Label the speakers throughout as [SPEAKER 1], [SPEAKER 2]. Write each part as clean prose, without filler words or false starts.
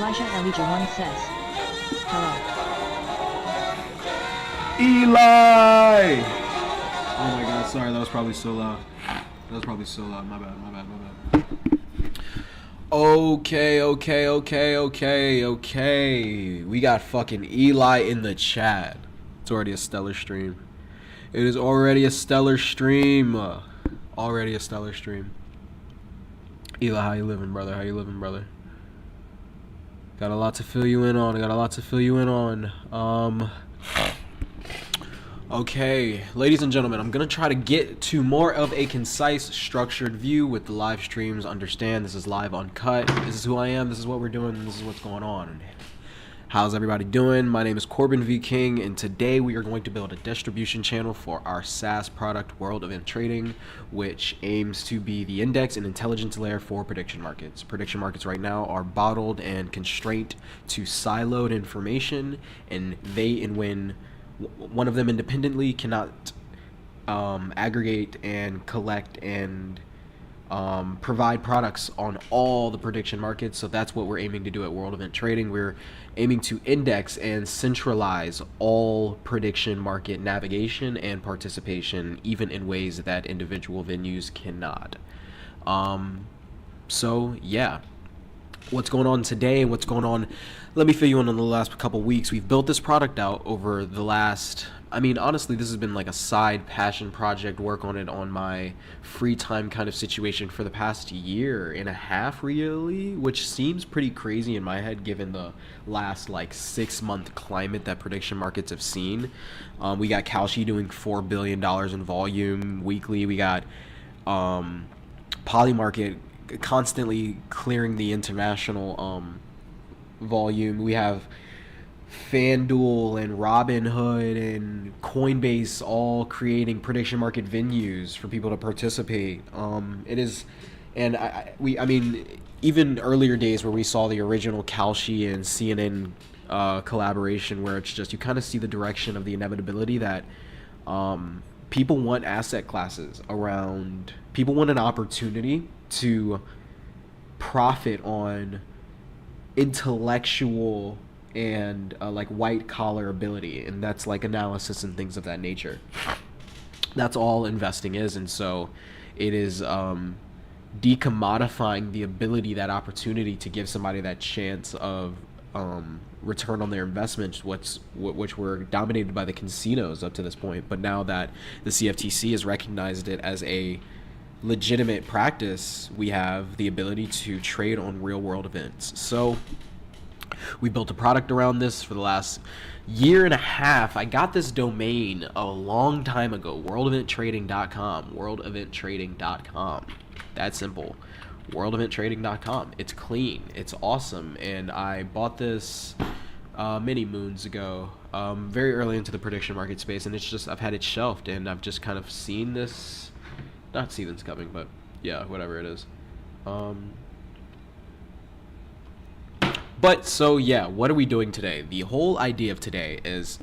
[SPEAKER 1] Elijah1 says, hello.
[SPEAKER 2] Eli! Oh my god, sorry, that was probably so loud. My bad. Okay. We got fucking Eli in the chat. It's already a stellar stream. It is already a stellar stream. Eli, how you living, brother? Got a lot to fill you in on. Okay, ladies and gentlemen, I'm going to try to get to more of a concise, structured view with the live streams. Understand, this is live uncut. This is who I am, this is what we're doing, and this is what's going on. How's everybody doing? My name is Corbin V. King, and today we are going to build a distribution channel for our SaaS product, World Event Trading, which aims to be the index and intelligence layer for prediction markets. Prediction markets right now are bottled and constrained to siloed information, and when one of them independently cannot aggregate and collect and provide products on all the prediction markets. So that's what we're aiming to do at World Event Trading. We're aiming to index and centralize all prediction market navigation and participation, even in ways that individual venues cannot. So yeah, what's going on today and what's going on, let me fill you in on the last couple weeks. We've built this product out over the last, honestly, this has been like a side passion project, work on it on my free time kind of situation for the past year and a half, really, which seems pretty crazy in my head given the last like 6-month climate that prediction markets have seen. We got Kalshi doing $4 billion in volume weekly. We got Polymarket constantly clearing the international volume. We have FanDuel and Robinhood and Coinbase all creating prediction market venues for people to participate. It is, and even earlier days where we saw the original Kalshi and CNN collaboration, where it's just, you kind of see the direction of the inevitability that people want asset classes around, people want an opportunity to profit on intellectual and like white collar ability, and that's like analysis and things of that nature. That's all investing is, and so it is decommodifying the ability, that opportunity to give somebody that chance of return on their investments, which were dominated by the casinos up to this point. But now that the CFTC has recognized it as a legitimate practice, we have the ability to trade on real world events. So we built a product around this for the last year and a half. I got this domain a long time ago, worldeventrading.com. That simple. worldeventrading.com. It's clean, it's awesome, and I bought this many moons ago, very early into the prediction market space, and it's just, I've had it shelved, and I've just kind of seen this, not see this coming, but yeah, whatever it is. But so yeah, what are we doing today? The whole idea of today is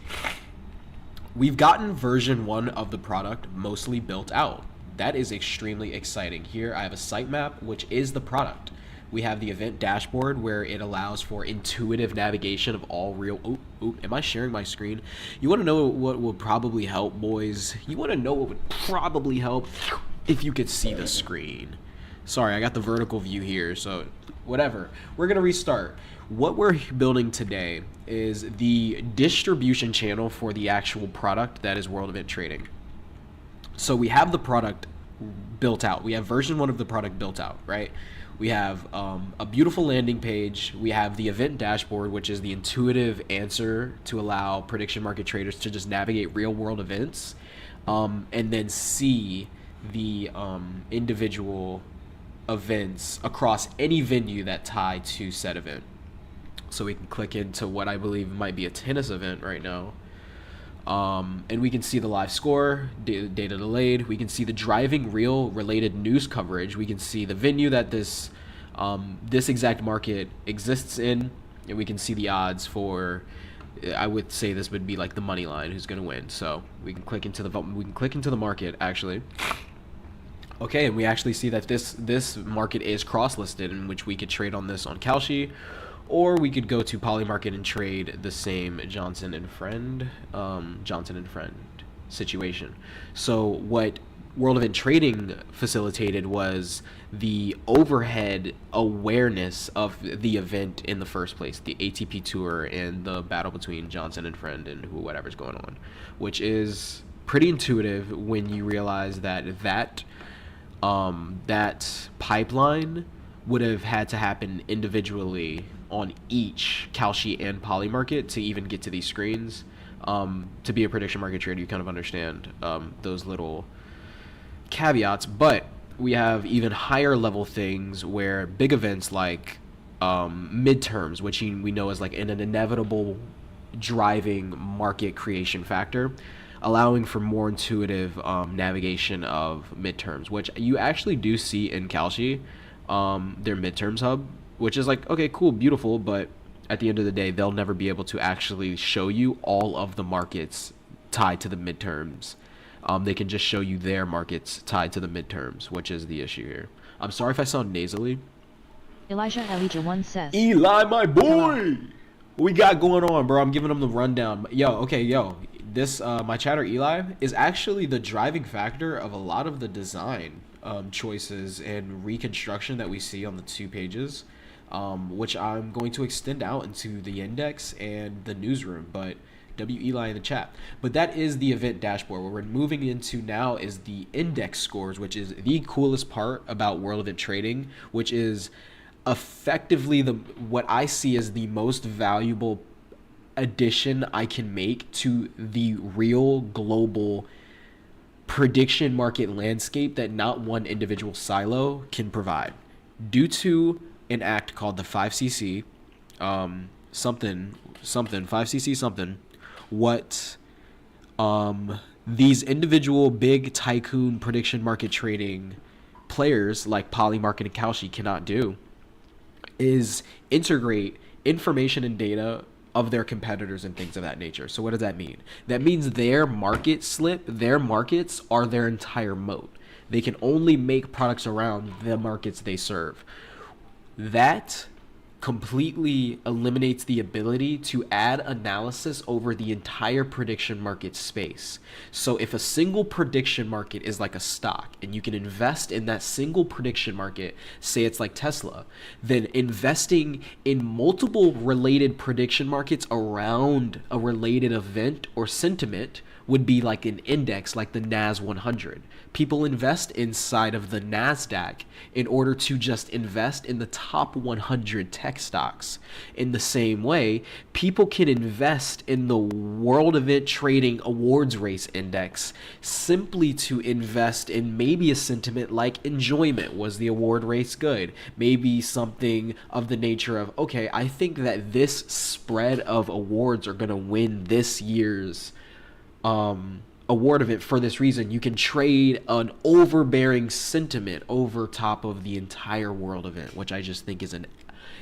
[SPEAKER 2] we've gotten version 1 of the product mostly built out. That is extremely exciting. Here I have a sitemap, which is the product. We have the event dashboard where it allows for intuitive navigation of all real, am I sharing my screen? You want to know what would probably help, boys? You want to know what would probably help? If you could see the screen. Sorry, I got the vertical view here, so whatever. We're gonna restart. What we're building today is the distribution channel for the actual product that is World Event Trading. So we have the product built out. We have version 1 of the product built out, right? We have a beautiful landing page. We have the event dashboard, which is the intuitive answer to allow prediction market traders to just navigate real world events, and then see the individual events across any venue that tie to said event. So we can click into what I believe might be a tennis event right now, and we can see the live score, data delayed. We can see the driving real related news coverage. We can see the venue that this exact market exists in, and we can see the odds for, I would say this would be like the money line, who's going to win. So we can click into the market actually. Okay, and we actually see that this market is cross-listed, in which we could trade on this on Kalshi, or we could go to Polymarket and trade the same Johnson and Friend situation. So what World Event Trading facilitated was the overhead awareness of the event in the first place, the ATP Tour and the battle between Johnson and Friend and whatever's going on, which is pretty intuitive when you realize that pipeline would have had to happen individually on each Kalshi and Poly market to even get to these screens. To be a prediction market trader, you kind of understand those little caveats, but we have even higher level things where big events like midterms, which we know is like an inevitable driving market creation factor, allowing for more intuitive navigation of midterms, which you actually do see in Kalshi, their midterms hub, which is like, okay, cool, beautiful, but at the end of the day, they'll never be able to actually show you all of the markets tied to the midterms. They can just show you their markets tied to the midterms, which is the issue here. I'm sorry if I sound nasally.
[SPEAKER 1] Elijah1 says,
[SPEAKER 2] Eli, my boy!
[SPEAKER 1] Hello.
[SPEAKER 2] What we got going on, bro? I'm giving them the rundown. Yo, this, my chatter Eli is actually the driving factor of a lot of the design choices and reconstruction that we see on the 2 pages, which I'm going to extend out into the index and the newsroom, but Eli in the chat. But that is the event dashboard. What we're moving into now is the index scores, which is the coolest part about World Event Trading, which is effectively what I see as the most valuable addition I can make to the real global prediction market landscape that not one individual silo can provide, due to an act called the 5cc something 5cc something. What these individual big tycoon prediction market trading players like Polymarket and Kalshi cannot do is integrate information and data of their competitors and things of that nature. So what does that mean? That means their markets are their entire moat. They can only make products around the markets they serve. That completely eliminates the ability to add analysis over the entire prediction market space. So if a single prediction market is like a stock and you can invest in that single prediction market, say it's like Tesla, then investing in multiple related prediction markets around a related event or sentiment would be like an index, like the NAS 100. People invest inside of the NASDAQ in order to just invest in the top 100 tech stocks. In the same way, people can invest in the World Event Trading Awards Race Index simply to invest in maybe a sentiment like enjoyment. Was the award race good? Maybe something of the nature of, okay, I think that this spread of awards are going to win this year's award of it for this reason. You can trade an overbearing sentiment over top of the entire world event, which I just think is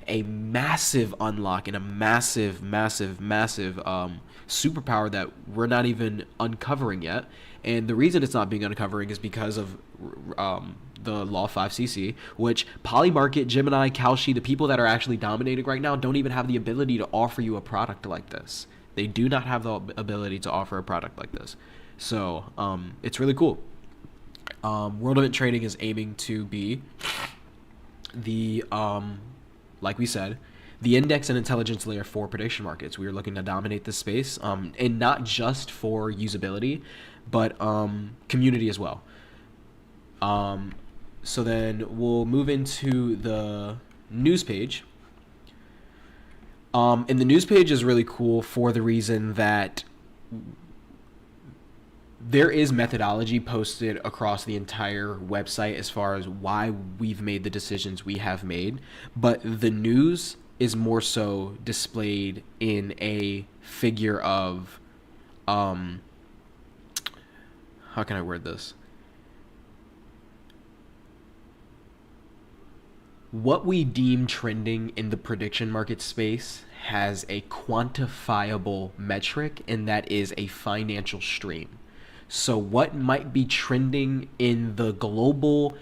[SPEAKER 2] a massive unlock and a massive superpower that we're not even uncovering yet. And the reason it's not being uncovering is because of the Law 5cc, which Polymarket, Gemini, Kalshi, the people that are actually dominating right now, don't even have the ability to offer you a product like this. They do not have the ability to offer a product like this. So it's really cool. World Event Trading is aiming to be the, like we said, the index and intelligence layer for prediction markets. We are looking to dominate this space, and not just for usability, but community as well. So then we'll move into the news page. And the news page is really cool for the reason that there is methodology posted across the entire website as far as why we've made the decisions we have made, but the news is more so displayed in a figure of, how can I word this? What we deem trending in the prediction market space has a quantifiable metric, and that is a financial stream. So what might be trending in the global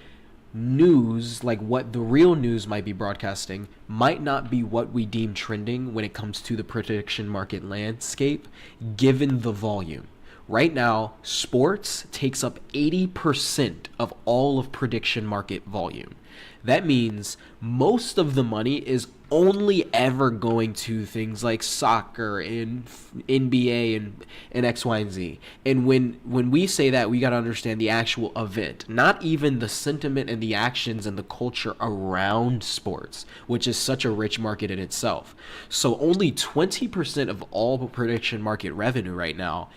[SPEAKER 2] news, like what the real news might be broadcasting, might not be what we deem trending when it comes to the prediction market landscape, given the volume. Right now, sports takes up 80% of all of prediction market volume. That means most of the money is only ever going to things like soccer and NBA and X, Y, and Z. And when we say that, we got to understand the actual event, not even the sentiment and the actions and the culture around sports, which is such a rich market in itself. So only 20% of all prediction market revenue right now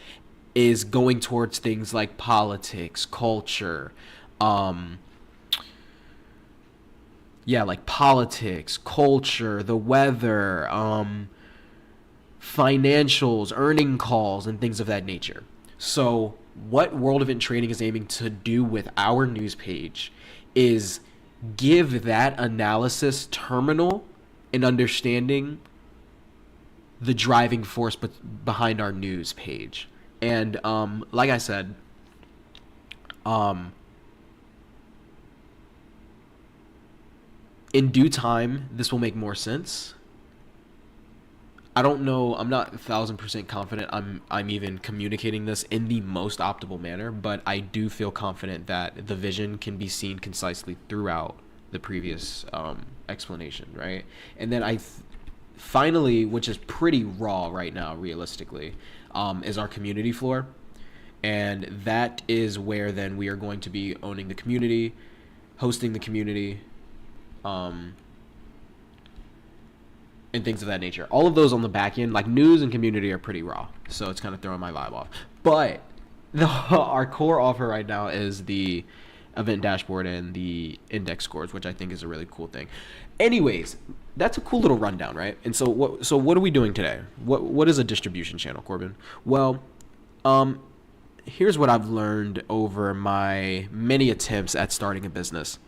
[SPEAKER 2] is going towards things like politics, culture, like politics, culture, the weather, financials, earning calls, and things of that nature. So what World Event Trading is aiming to do with our news page is give that analysis terminal and understanding the driving force behind our news page. And like I said, in due time, this will make more sense. I don't know. I'm not 1,000% confident I'm even communicating this in the most optimal manner, but I do feel confident that the vision can be seen concisely throughout the previous explanation, right? And then finally, which is pretty raw right now, realistically, is our community floor. And that is where then we are going to be owning the community, hosting the community, and things of that nature. All of those on the back end, like news and community, are pretty raw. So it's kind of throwing my vibe off. But our core offer right now is the event dashboard and the index scores, which I think is a really cool thing. Anyways, that's a cool little rundown, right? And so what are we doing today? What is a distribution channel, Corbin? Well, here's what I've learned over my many attempts at starting a business.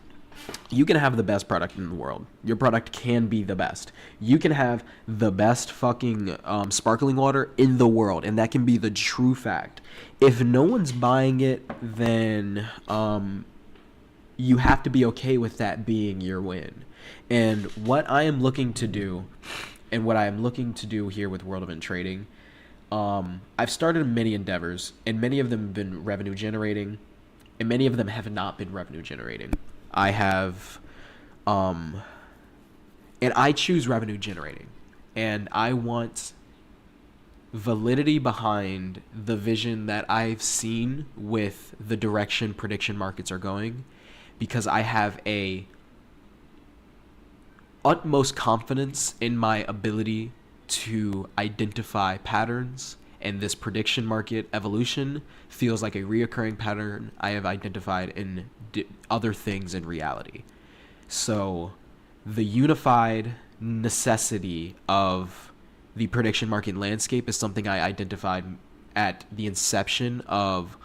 [SPEAKER 2] You can have the best product in the world. Your product can be the best. You can have the best fucking sparkling water in the world, and that can be the true fact. If no one's buying it, then you have to be okay with that being your win. And what I am looking to do, and what I am looking to do here with World Event Trading, I've started many endeavors, and many of them have been revenue generating, and many of them have not been revenue generating. I have, and I choose revenue generating, and I want validity behind the vision that I've seen with the direction prediction markets are going, because I have a utmost confidence in my ability to identify patterns, and this prediction market evolution feels like a reoccurring pattern I have identified in other things in reality. So the unified necessity of the prediction market landscape is something I identified at the inception of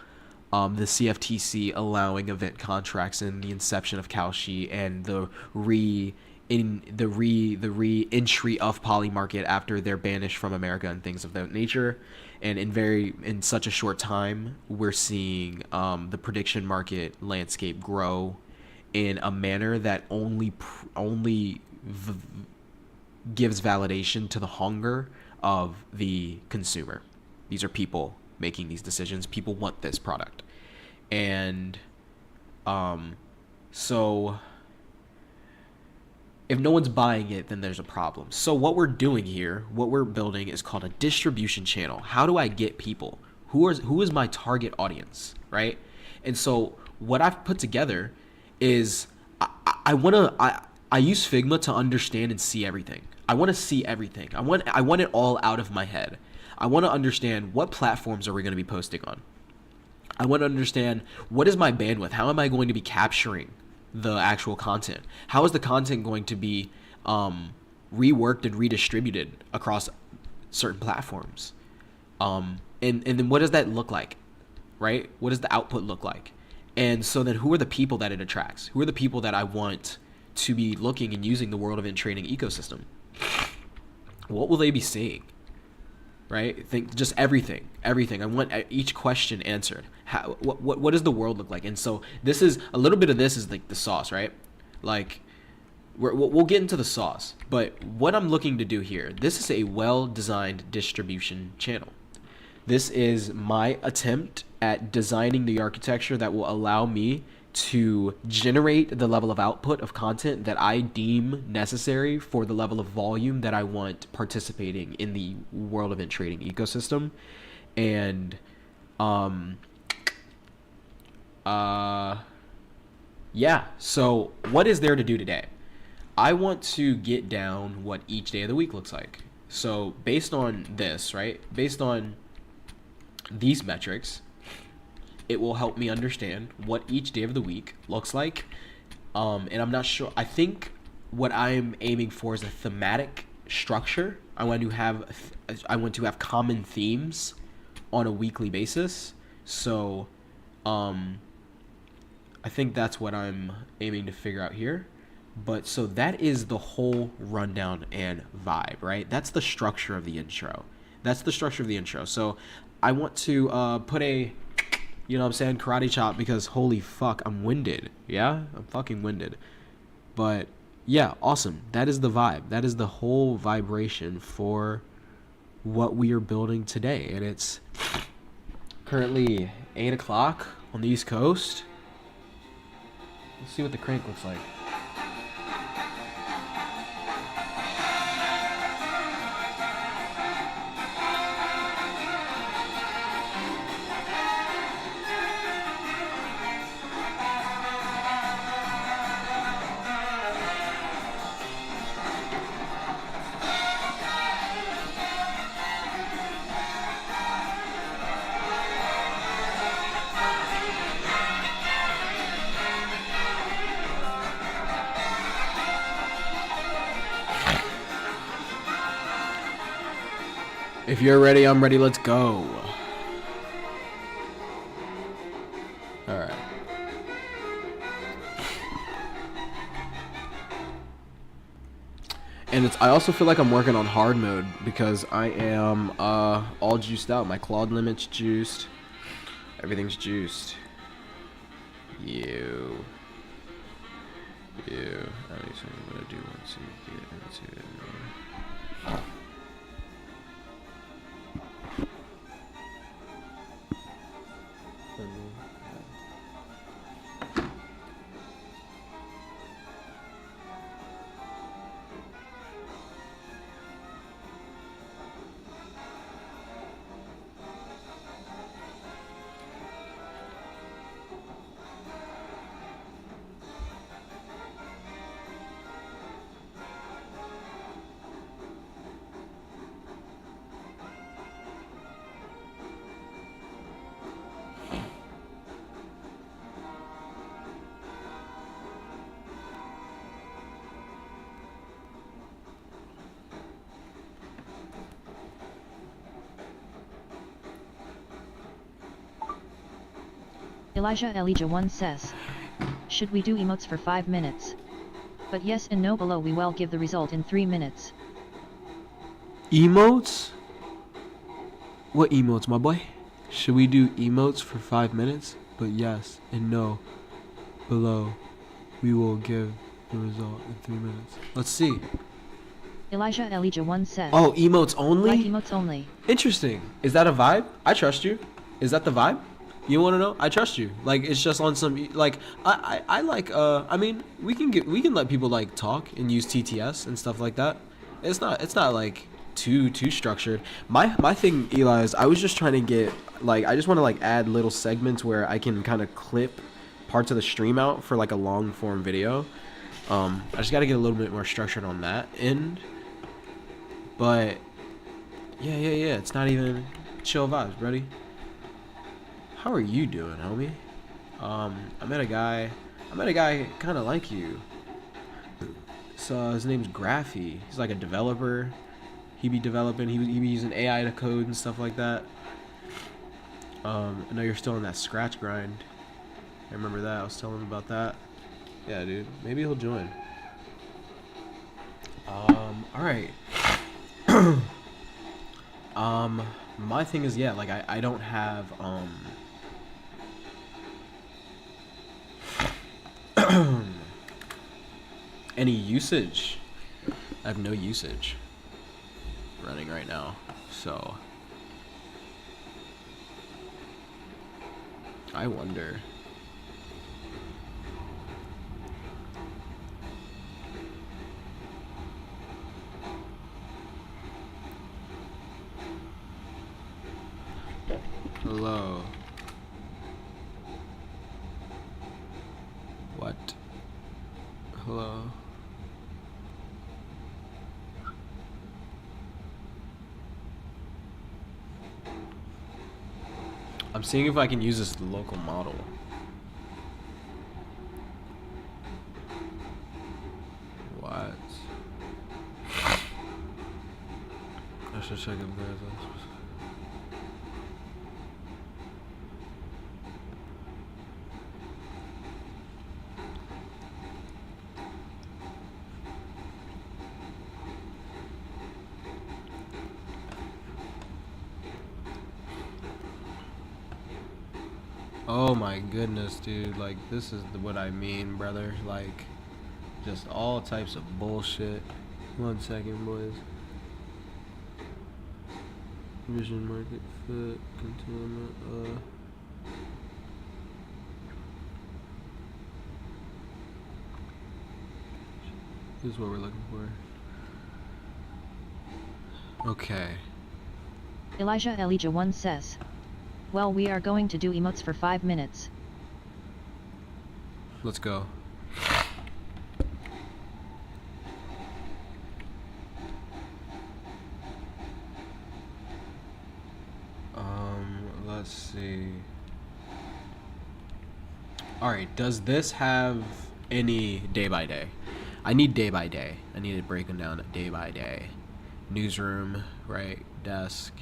[SPEAKER 2] the CFTC allowing event contracts, and the inception of Kalshi, and the re-entry of poly market after they're banished from America and things of that nature. And in such a short time, we're seeing the prediction market landscape grow in a manner that only gives validation to the hunger of the consumer. These are people making these decisions. People want this product. And so if no one's buying it, then there's a problem. So what we're doing here, what we're building, is called a distribution channel. How do I get people? Who is my target audience, right? And so what I've put together is I use Figma to understand and see everything. I want to see everything. I want it all out of my head. I want to understand what platforms are we going to be posting on. I want to understand what is my bandwidth. How am I going to be capturing the actual content? How is the content going to be reworked and redistributed across certain platforms? And then what does that look like, right? What does the output look like? And so then who are the people that it attracts? Who are the people that I want to be looking and using the World Event Trading ecosystem? What will they be seeing? right? Think just everything. I want each question answered. What does the world look like? And so this is a little bit of this is like the sauce, right? Like we'll get into the sauce, but what I'm looking to do here, this is a well-designed distribution channel. This is my attempt at designing the architecture that will allow me to generate the level of output of content that I deem necessary for the level of volume that I want participating in the world event trading ecosystem. And yeah, so what is there to do today? I want to get down what each day of the week looks like. So based on this, right? Based on these metrics, it will help me understand what each day of the week looks like. And I'm not sure. I think what I'm aiming for is a thematic structure. I want to have common themes on a weekly basis. So I think that's what I'm aiming to figure out here. But so that is the whole rundown and vibe, right? That's the structure of the intro. So I want to put a, you know what I'm saying, karate chop, because holy fuck, I'm winded. Yeah, I'm fucking winded. But yeah, awesome. That is the vibe. That is the whole vibration for what we are building today. And it's currently 8 o'clock on the East Coast. Let's see what the crank looks like. If you're ready, I'm ready. Let's go. All right. And I also feel like I'm working on hard mode because I am all juiced out. My clawed limit's juiced. Everything's juiced. You. I need something I'm gonna do once you get into it.
[SPEAKER 1] Elijah1 says, should we do emotes for 5 minutes? But yes and no below, we will give the result in 3 minutes.
[SPEAKER 2] Emotes? What emotes, my boy? Should we do emotes for 5 minutes? But yes and no below, we will give the result in 3 minutes. Let's see.
[SPEAKER 1] Elijah1 says,
[SPEAKER 2] oh, emotes only?
[SPEAKER 1] Like emotes only.
[SPEAKER 2] Interesting. Is that a vibe? I trust you. Is that the vibe? You want to know? I trust you. Like, it's just on some, like, I like, I mean, we can let people like talk and use TTS and stuff like that. It's not like too structured. My thing, Eli, is I was just trying to get, like, I just want to like add little segments where I can kind of clip parts of the stream out for like a long form video. I just got to get a little bit more structured on that end. But yeah, it's not even chill vibes, buddy. How are you doing, homie? I met a guy kind of like you. So his name's Graphy. He's like a developer. He be developing. He be using AI to code and stuff like that. I know you're still in that scratch grind. I remember that. I was telling him about that. Yeah, dude. Maybe he'll join. All right. My thing is, yeah, like I don't have any usage. I have no usage running right now, so I wonder. Hello. What? Hello. I'm seeing if I can use this local model. What? I should check if there's a... Oh my goodness, dude. Like, this is what I mean, brother. Like, just all types of bullshit. 1 second, boys. Vision market fit, containment, This is what we're looking for. Okay.
[SPEAKER 1] Elijah1 says. Well, we are going to do emotes for 5 minutes.
[SPEAKER 2] Let's go. Let's see. Alright, does this have any day by day? I need day by day. I need it breaking down day by day. Newsroom, right? Desk,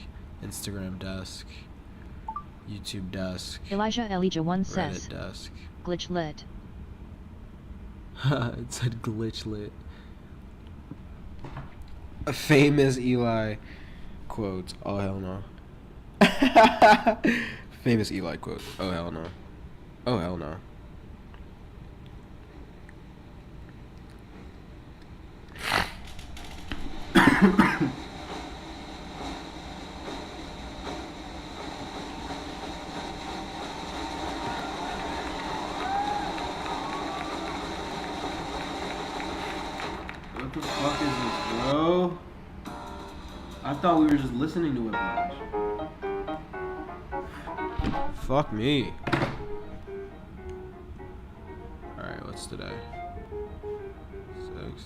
[SPEAKER 2] Instagram desk, YouTube desk.
[SPEAKER 1] Elijah1 says.
[SPEAKER 2] Reddit desk.
[SPEAKER 1] Glitch lit.
[SPEAKER 2] It said glitch lit. A famous Eli quote. Oh hell no. Famous Eli quote. Oh hell no. Oh hell no. What the fuck is this, bro? I thought we were just listening to Whiplash. Fuck me. Alright, what's today? 6.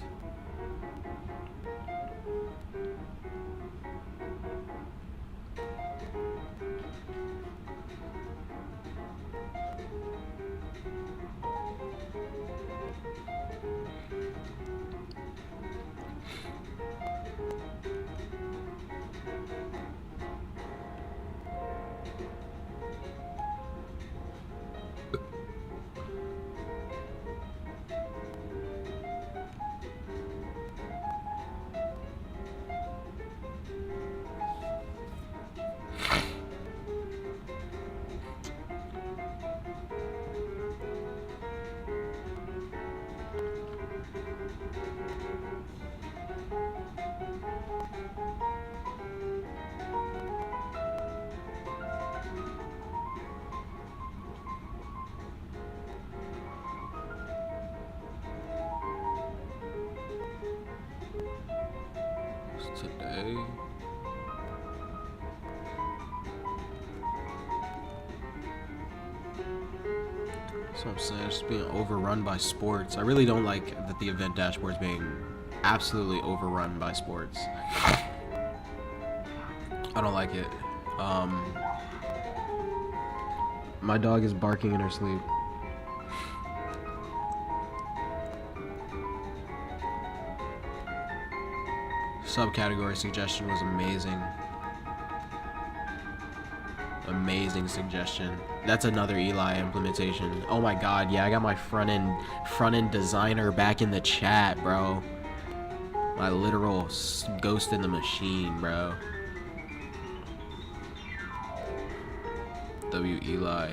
[SPEAKER 2] Today. That's what I'm saying. It's just being overrun by sports. I really don't like that the event dashboard is being absolutely overrun by sports. I don't like it. My dog is barking in her sleep. Subcategory suggestion was amazing. Amazing suggestion. That's another Eli implementation. Oh my god, yeah, I got my front end designer back in the chat, bro. My literal ghost in the machine, bro. W Eli.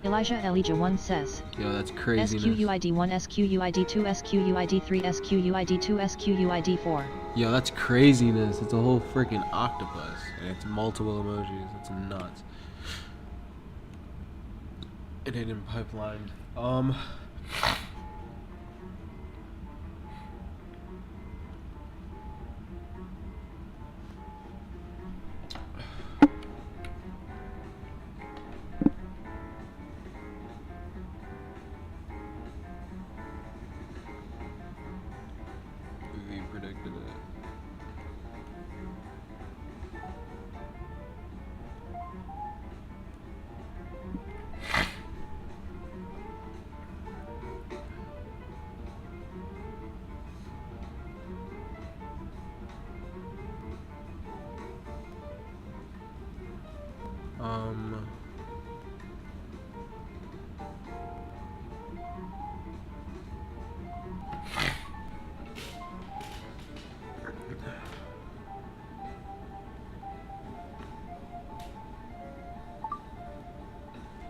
[SPEAKER 1] Elijah 1 says.
[SPEAKER 2] Yo, that's craziness.
[SPEAKER 1] SQUID 1, SQUID 2, SQUID 3, SQUID 2, SQUID 4.
[SPEAKER 2] Yo, that's craziness. It's a whole freaking octopus. And it's multiple emojis. It's nuts. It hidden pipeline. We predicted it.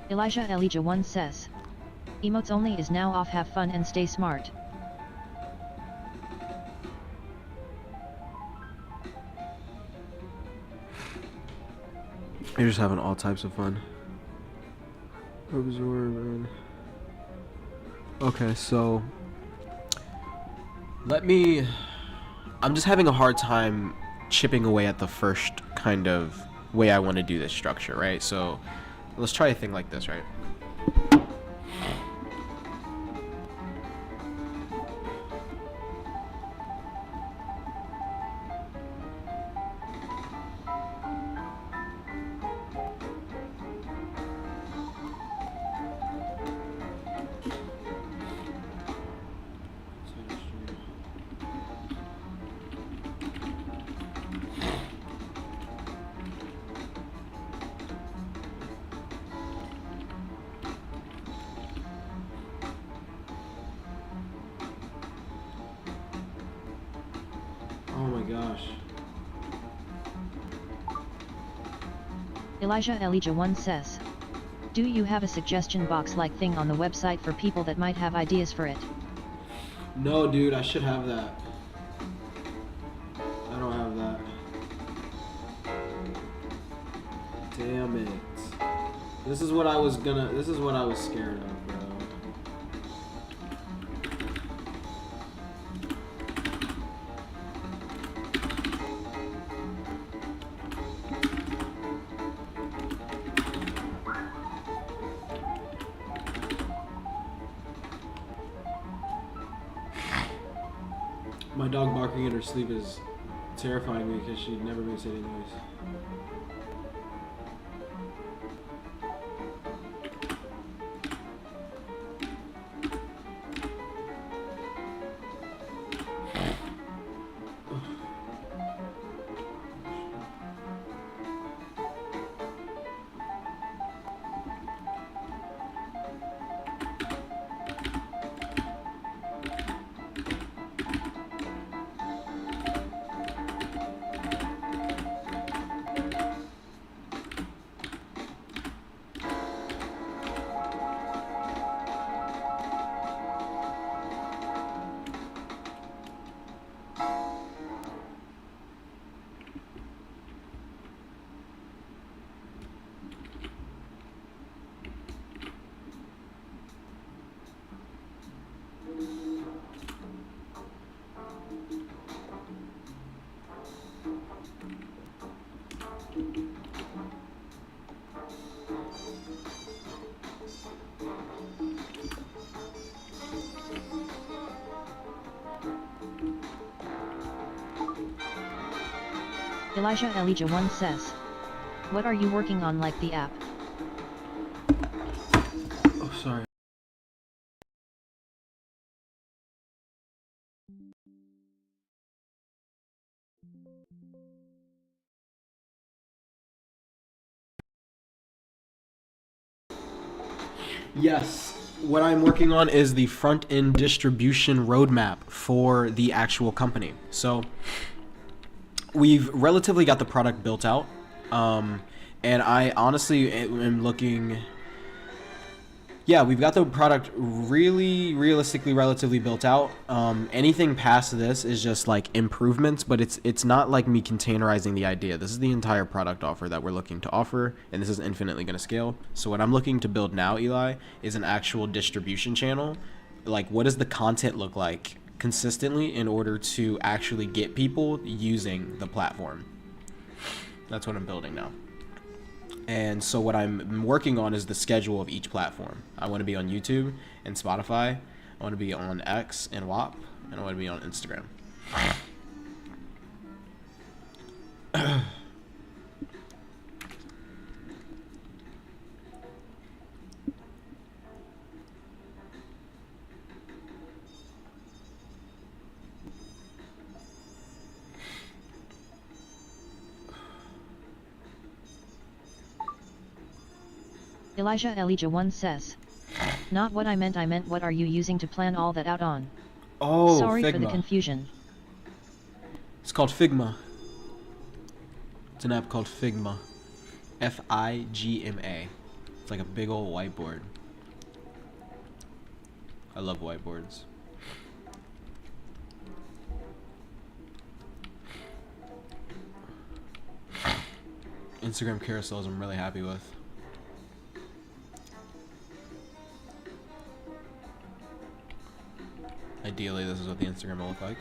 [SPEAKER 1] Elijah 1 says. Emotes only is now off, have fun and stay smart.
[SPEAKER 2] You're just having all types of fun. Absorb, man. Okay, so I'm just having a hard time chipping away at the first kind of way I want to do this structure, right? So let's try a thing like this, right? Oh my gosh.
[SPEAKER 1] Elijah 1 says. Do you have a suggestion box like thing on the website for people that might have ideas for it?
[SPEAKER 2] No, dude, I should have that. I don't have that. Damn it. This is what I was scared of, bro. My dog barking in her sleep is terrifying me because she never makes any noise.
[SPEAKER 1] Elijah 1 says. What are you working on, like the app?
[SPEAKER 2] Oh, sorry. Yes. What I'm working on is the front end distribution roadmap for the actual company. So we've relatively got the product built out. And I honestly am looking. Yeah, we've got the product really realistically relatively built out. Anything past this is just like improvements, but it's not like me containerizing the idea. This is the entire product offer that we're looking to offer, and this is infinitely going to scale. So what I'm looking to build now, Eli, is an actual distribution channel. Like, what does the content look like consistently in order to actually get people using the platform? That's what I'm building now. And so what I'm working on is the schedule of each platform. I want to be on YouTube and Spotify. I want to be on X and WAP, and I want to be on Instagram.
[SPEAKER 1] Elijah 1 says. Not what I meant what are you using to plan all that out on?
[SPEAKER 2] Oh,
[SPEAKER 1] Sorry
[SPEAKER 2] Figma.
[SPEAKER 1] for the confusion.
[SPEAKER 2] It's called Figma. It's an app called Figma. Figma. It's like a big old whiteboard. I love whiteboards. Instagram carousels I'm really happy with. Ideally, this is what the Instagram will look like.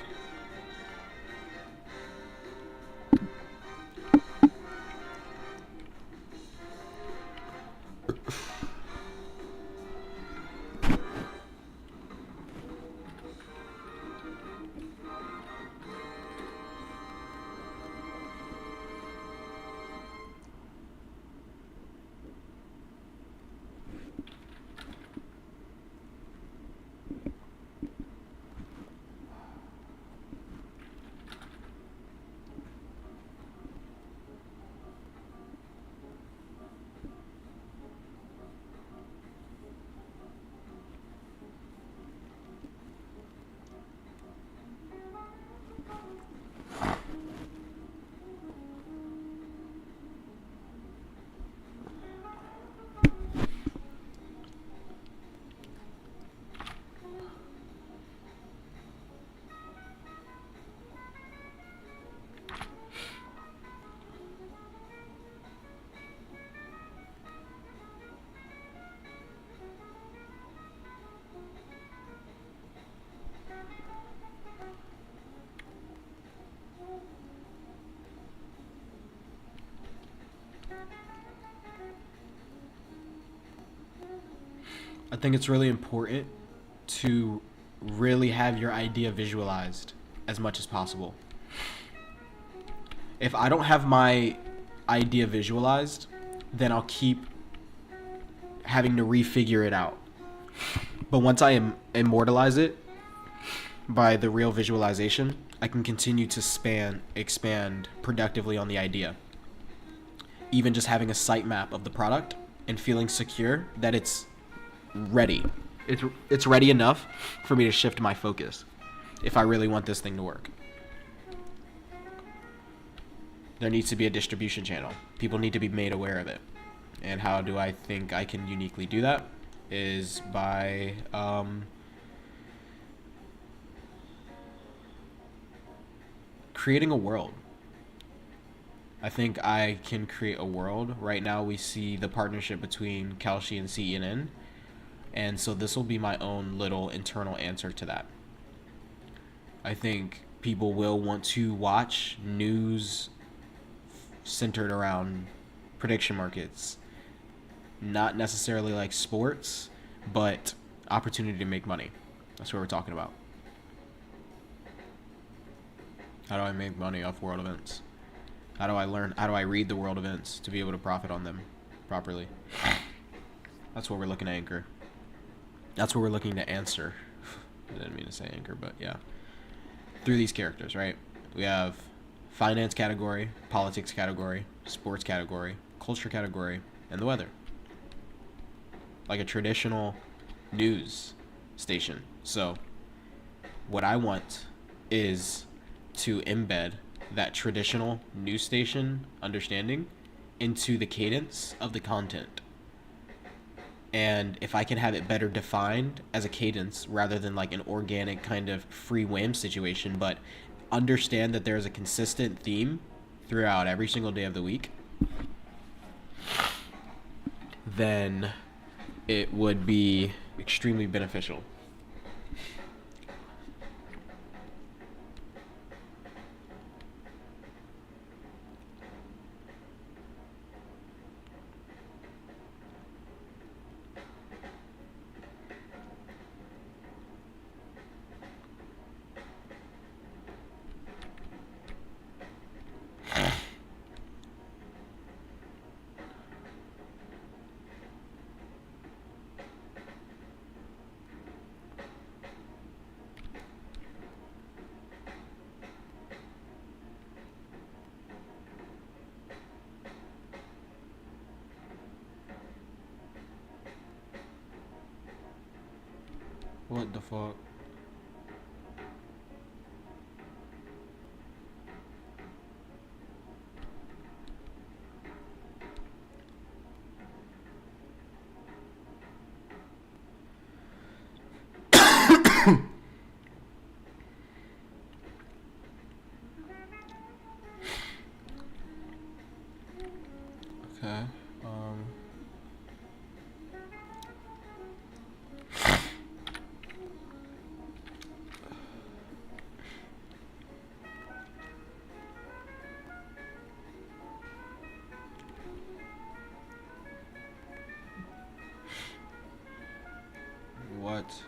[SPEAKER 2] I think it's really important to really have your idea visualized as much as possible. If I don't have my idea visualized, then I'll keep having to refigure it out. But once I immortalize it by the real visualization, I can continue to expand productively on the idea. Even just having a sitemap of the product and feeling secure that it's ready. It's ready enough for me to shift my focus if I really want this thing to work. There needs to be a distribution channel. People need to be made aware of it. And how do I think I can uniquely do that? Is by creating a world. I think I can create a world. Right now we see the partnership between Kalshi and CNN. And so this will be my own little internal answer to that. I think people will want to watch news centered around prediction markets. Not necessarily like sports, but opportunity to make money. That's what we're talking about. How do I make money off world events? How do I read the world events to be able to profit on them properly? That's what we're looking to anchor. That's what we're looking to answer. I didn't mean to say anchor, but yeah. Through these characters, right? We have finance category, politics category, sports category, culture category, and the weather. Like a traditional news station. So what I want is to embed that traditional news station understanding into the cadence of the content. And if I can have it better defined as a cadence rather than like an organic kind of free whim situation, but understand that there's a consistent theme throughout every single day of the week, then it would be extremely beneficial. What the fuck? Okay. What?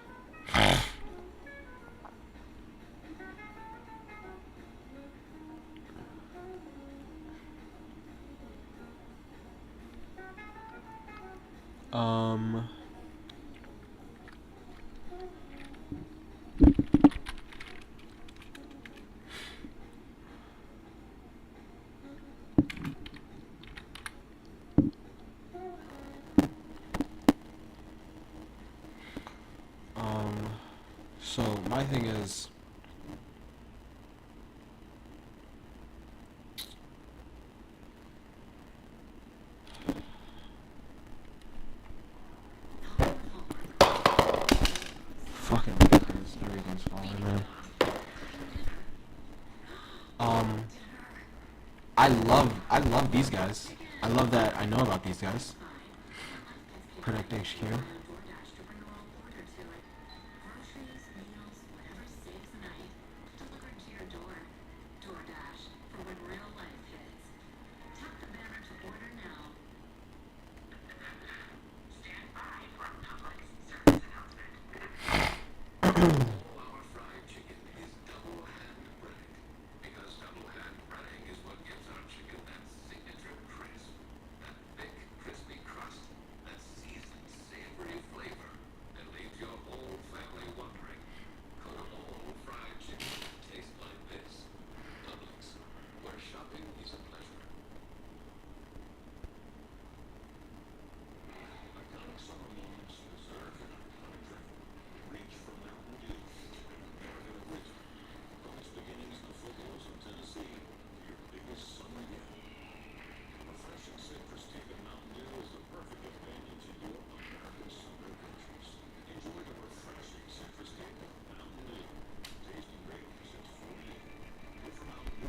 [SPEAKER 2] Um. So my thing is, fucking everything's falling, man. I love these guys. I love that I know about these guys. Product HQ.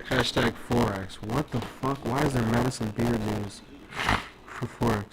[SPEAKER 2] Hashtag Forex. What the fuck? Why is there Madison Beer news for Forex?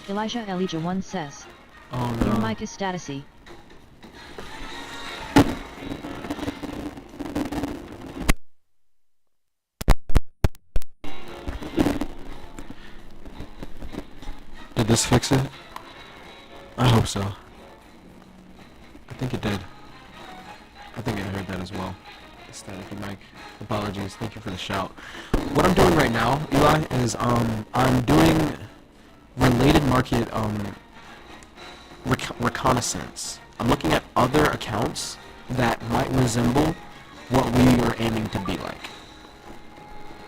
[SPEAKER 1] Elijah 1 says,
[SPEAKER 2] Oh
[SPEAKER 1] Your
[SPEAKER 2] no.
[SPEAKER 1] mic is statusy.
[SPEAKER 2] Did this fix it? I hope so. I think it did. I think I heard that as well. Staticky mic. Apologies. Thank you for the shout. What I'm doing right now, Eli, is I'm doing related market reconnaissance. I'm looking at other accounts that might resemble what we are aiming to be like.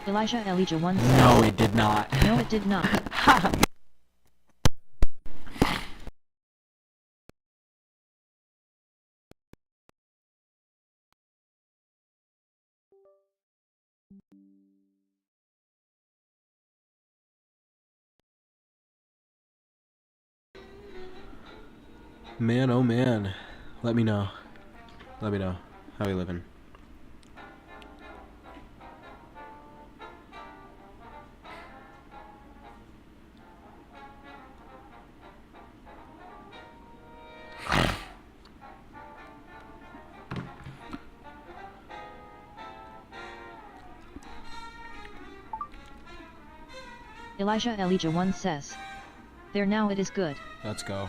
[SPEAKER 1] Elijah 1 says.
[SPEAKER 2] No, it did not.
[SPEAKER 1] No, it did not.
[SPEAKER 2] Man, oh man. Let me know. Let me know. How you living?
[SPEAKER 1] Elijah 1 says. There now it is good.
[SPEAKER 2] Let's go.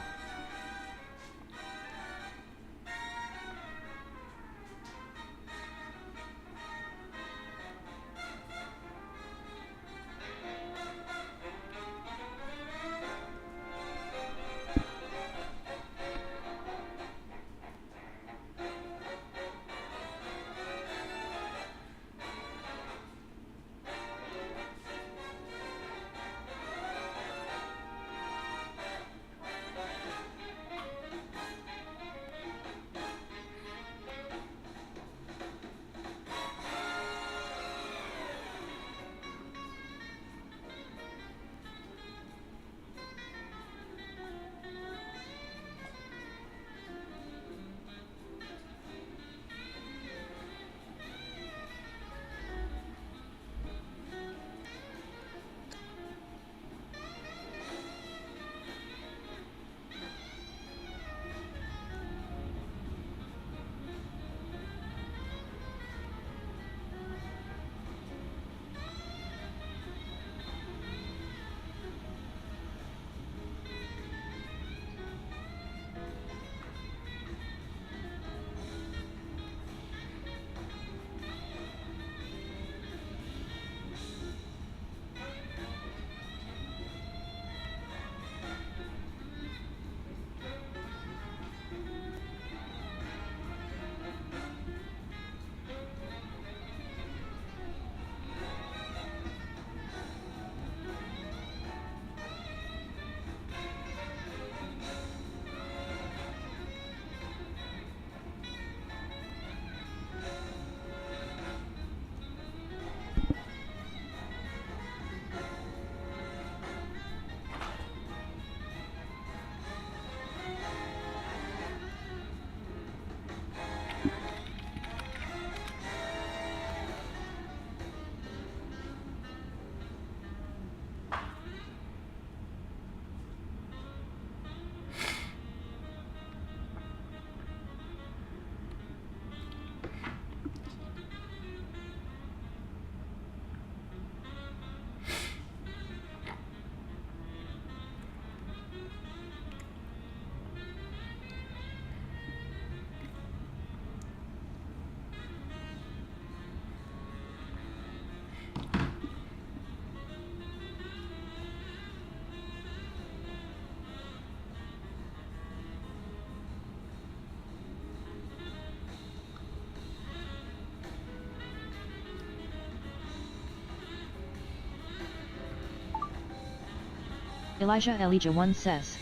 [SPEAKER 1] Elijah 1 says.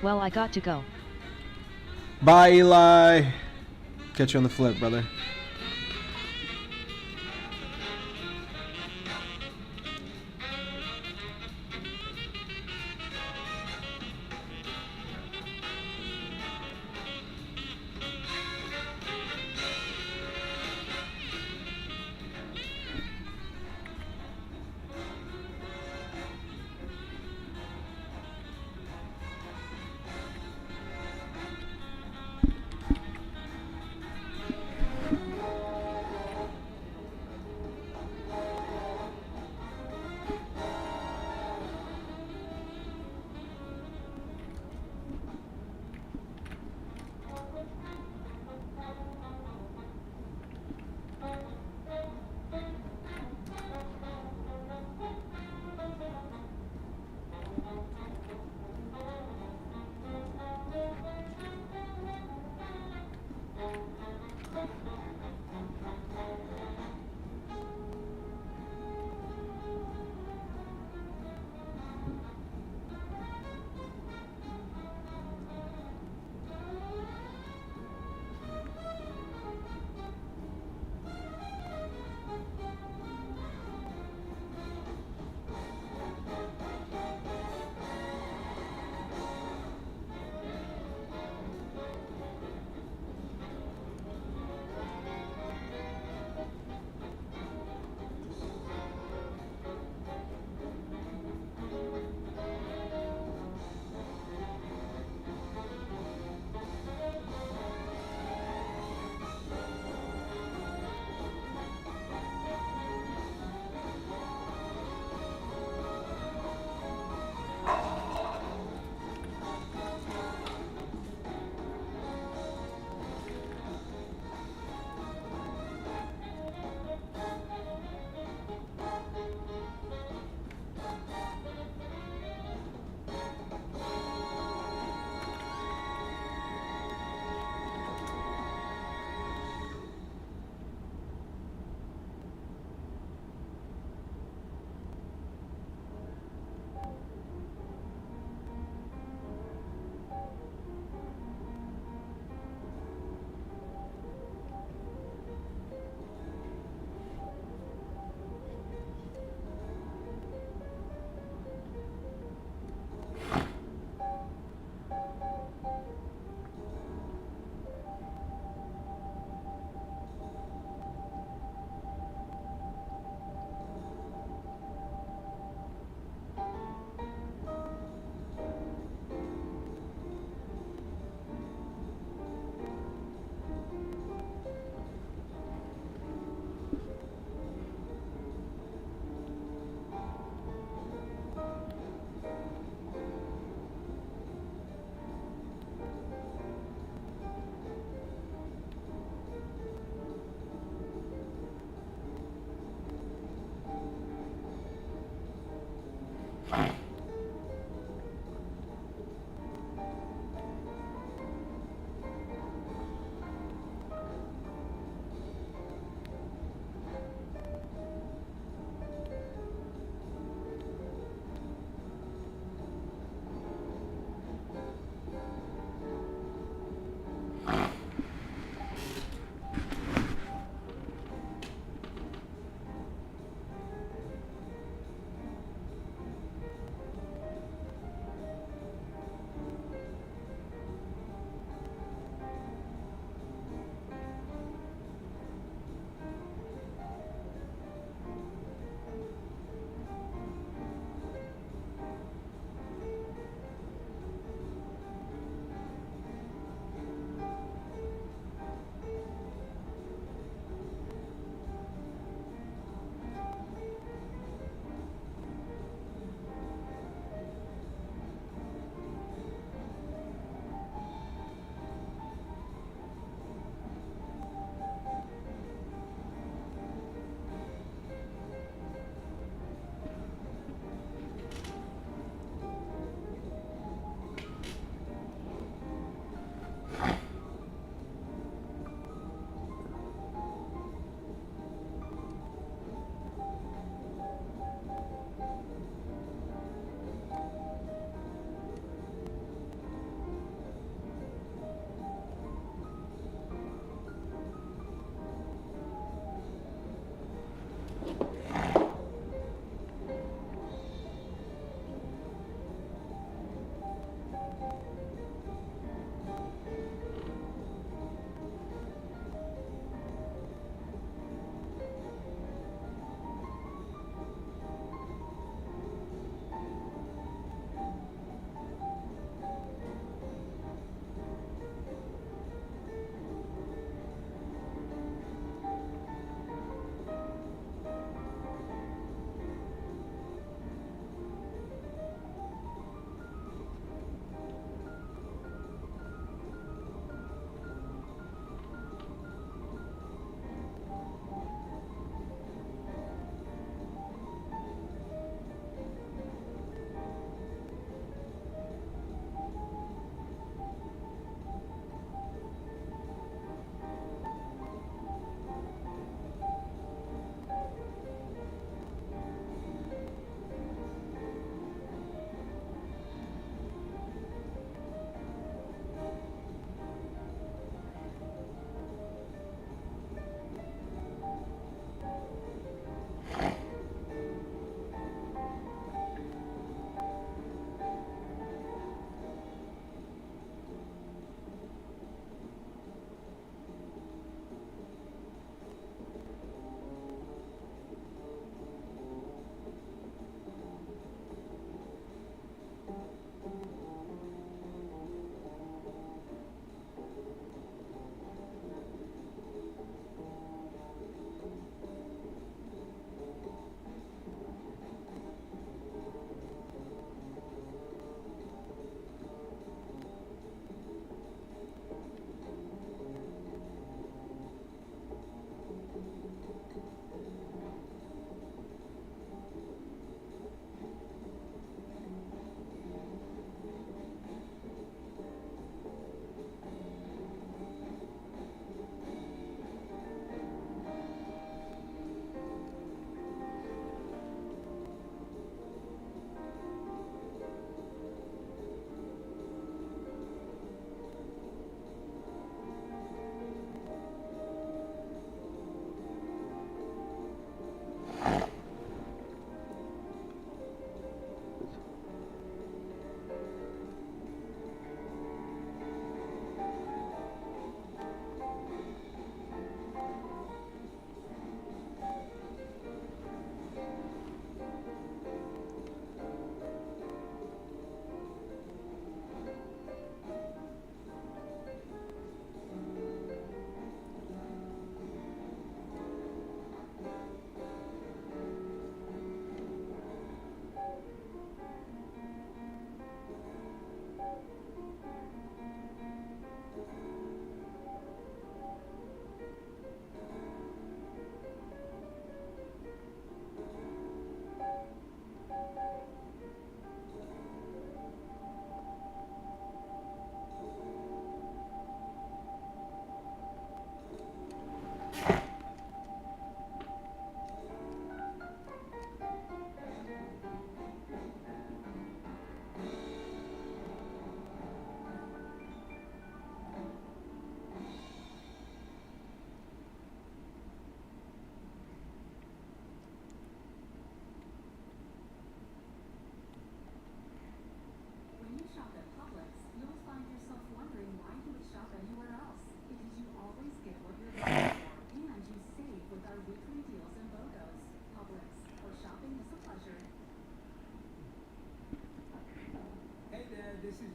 [SPEAKER 1] Well, I got to go.
[SPEAKER 2] Bye, Eli. Catch you on the flip, brother.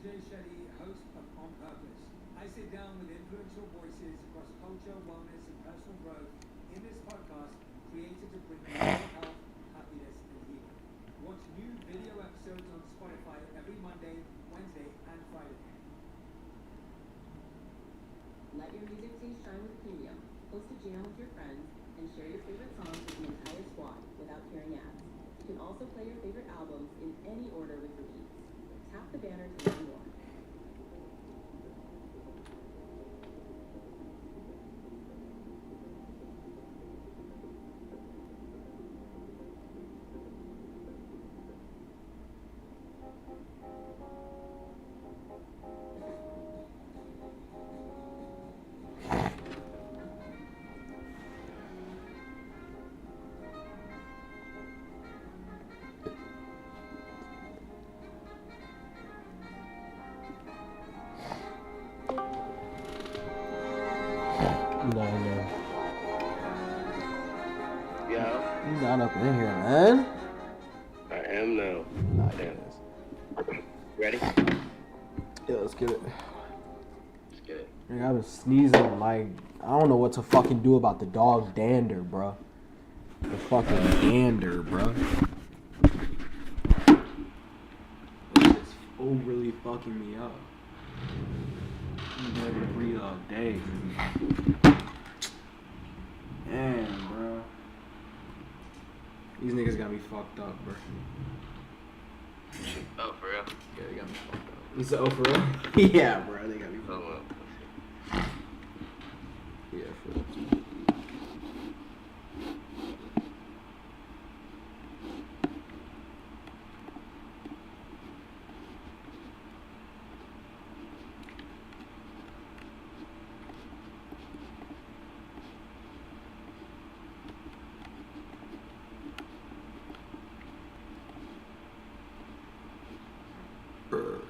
[SPEAKER 3] Shetty, host of On Purpose. I sit down with influential voices across culture, wellness, and personal growth in this podcast created to bring mental health, happiness, and healing. Watch new video episodes on Spotify every Monday, Wednesday, and Friday.
[SPEAKER 4] Let your music taste shine with Premium. Host a jam with your friends and share your favorite songs with the entire squad without hearing ads. You can also play your favorite albums in any order with roomates. Tap the banner to learn more.
[SPEAKER 2] No.
[SPEAKER 5] Yo,
[SPEAKER 2] You not up in here, man.
[SPEAKER 5] I am now.
[SPEAKER 2] Nah,
[SPEAKER 5] Damn. Ready?
[SPEAKER 2] Yeah, let's get it.
[SPEAKER 5] Let's get it.
[SPEAKER 2] I've been sneezing like I don't know what to fucking do about the dog dander, bro. The fucking dander, bro. It's overly fucking me up. I'm ready to breathe all day. Damn, bro. These niggas got me fucked up, bro.
[SPEAKER 5] Oh, for real?
[SPEAKER 2] Yeah, they got me fucked up. You said, oh, for real? Yeah, bro, they got me fucked
[SPEAKER 5] Oh,
[SPEAKER 2] up.
[SPEAKER 5] well.
[SPEAKER 2] Yeah, for real.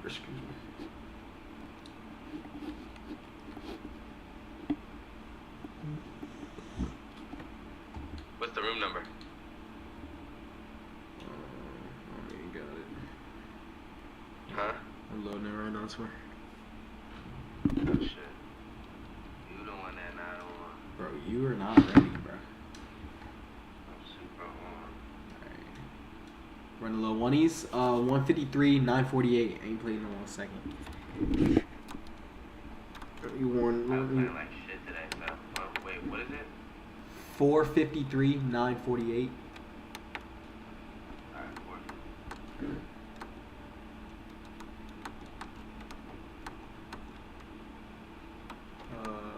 [SPEAKER 2] Excuse me.
[SPEAKER 5] What's the room number?
[SPEAKER 2] I mean, got it.
[SPEAKER 5] Huh?
[SPEAKER 2] I'm loading it right now, I swear.
[SPEAKER 5] Oh, shit. You the one that not on.
[SPEAKER 2] Bro, you are not ready, bro.
[SPEAKER 5] I'm super on.
[SPEAKER 2] Alright. Running low 1s. 153, 948. Ain't playing no 1 second. You warned.
[SPEAKER 5] I was playing like shit today, so. Oh, wait, what is it?
[SPEAKER 2] 453, 948.
[SPEAKER 5] Alright, 4.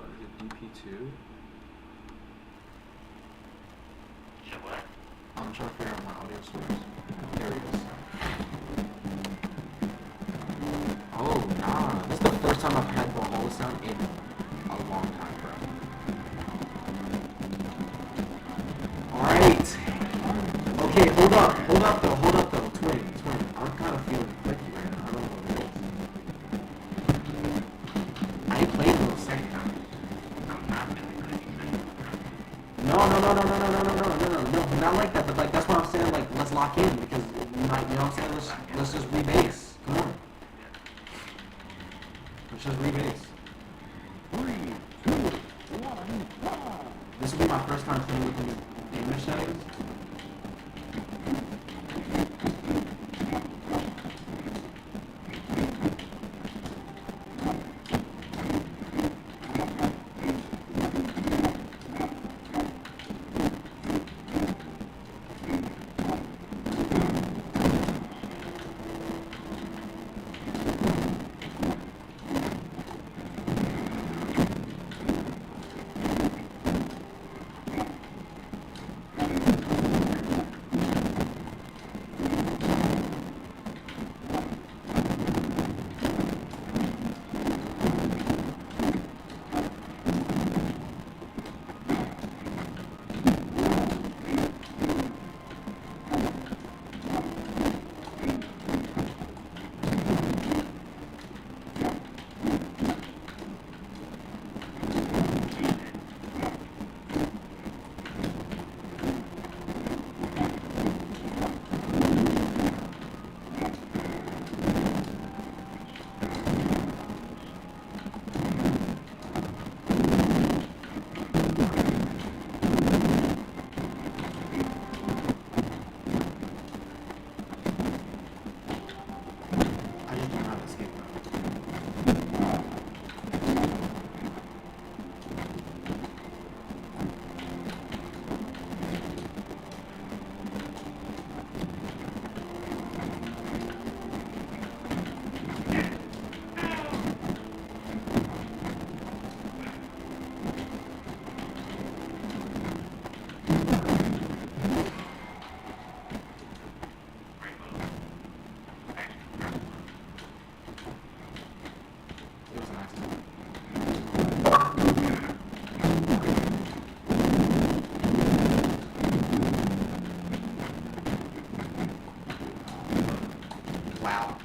[SPEAKER 2] Is it DP2?
[SPEAKER 5] Shit, what?
[SPEAKER 2] I'm trying to figure out my audio source. There it is. Oh, nah. This is the first time I've had the whole sound in a long time, bro. Alright. Okay, hold up though. Twin. I'm kind of feeling clicky right now. I don't know what it is. I ain't playing no second time.
[SPEAKER 5] I'm not feeling clicky.
[SPEAKER 2] No, not like that, but like that's what I'm saying, like let's lock in because you know what I'm saying, let's just rebase. Come on. Let's just rebase. 3, 2, 1, this will be my first time playing with the new gamer settings. escape route. It was an accident. Wow.